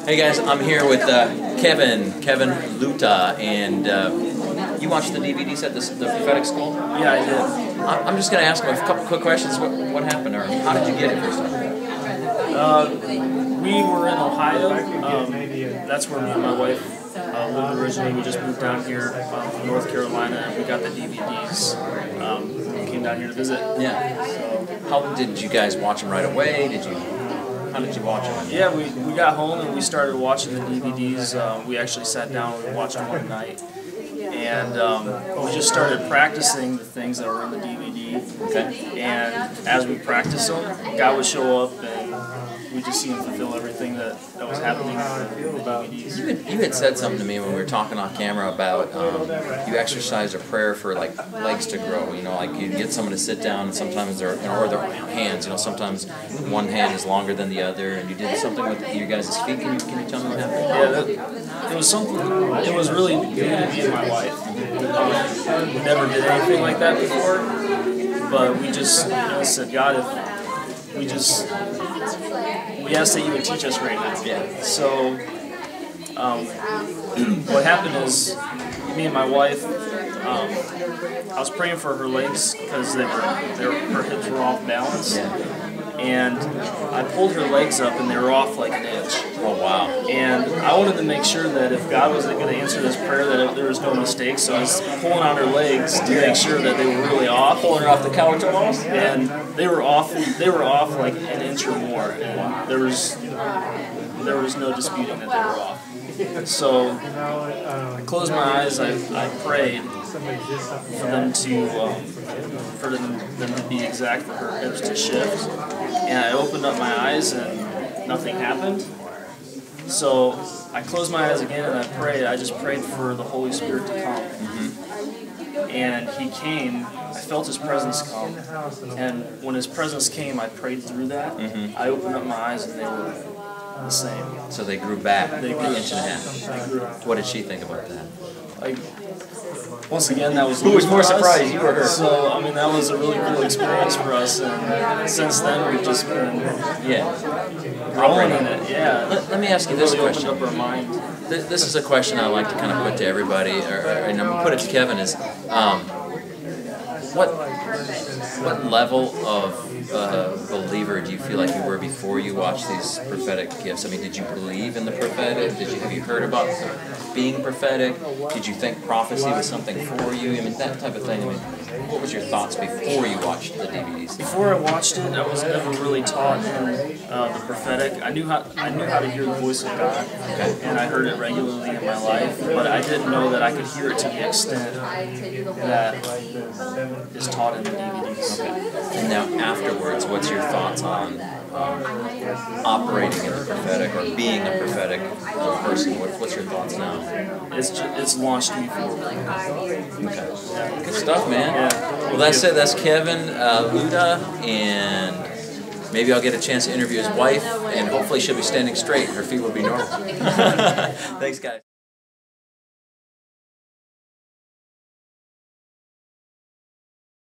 Hey guys, I'm here with Kevin Luta, and you watched the DVDs at the Prophetic School? Yeah, I did. I'm just going to ask him a couple quick questions. What happened, or how did you get it first time? We were in Ohio. That's where me and my wife lived originally. We just moved down here from North Carolina, and we got the DVDs. We came down here to visit. Yeah. So, how did you guys watch them right away? How did you watch them? Yeah, we got home and we started watching the DVDs. We actually sat down and watched them one night. And we just started practicing the things that were in the DVD. Okay. And as we practiced them, God would show up and we just see him fulfill everything that was happening in the DVDs. You had said something to me when we were talking on camera about you exercise a prayer for like legs to grow. You know, like you get someone to sit down, and sometimes they're or their hands. You know, sometimes one hand is longer than the other, and you did something with your guys' feet. Can you tell me what happened? Yeah, it was something. It was really new to me and my wife. We never did anything like that before, but we just said, God, if we asked that you would teach us right now. Yeah. So what happened is, me and my wife, I was praying for her legs because her hips were off balance. Yeah. And I pulled her legs up and they were off like an inch. Oh, wow. And I wanted to make sure that if God was going to answer this prayer, that there was no mistake. So I was pulling on her legs to make sure that they were really off. Pulling her off the couch almost? And they were off like an inch or more. And there was no disputing that they were off. So I closed my eyes, I prayed for them to be exact, for her hips to shift. And I opened up my eyes and nothing happened. So I closed my eyes again and I prayed. I just prayed for the Holy Spirit to come. Mm-hmm. And he came. I felt his presence come. And when his presence came, I prayed through that. Mm-hmm. I opened up my eyes and they were the same. So they grew back an inch and a half. What did she think about that? Like, once again, that was who was more surprised, you or her? So I mean, that was a really cool experience for us, and since then we've just been growing in it. Yeah. Let me ask you this really question. Opened up our mind. This is a question I like to kind of put to everybody, and I'm gonna put it to Kevin. Is what level of believer do you feel like you were before you watched these prophetic gifts? I mean, did you believe in the prophetic? Have you heard about being prophetic? Did you think prophecy was something for you? I mean, that type of thing. I mean, what was your thoughts before you watched the DVDs? Before I watched it, I was never really taught the prophetic. I knew how to hear the voice of God, and I heard it regularly in my life, but I didn't know that I could hear it to the extent that is taught in the DVDs. Okay. And now afterwards, what's your thoughts on operating in the prophetic or being a prophetic person? What's your thoughts now? It's launched me forward. Okay. Good stuff, man. Yeah. Well, that's it. That's Kevin Luta, and maybe I'll get a chance to interview his wife, and hopefully she'll be standing straight. Her feet will be normal. Thanks, guys.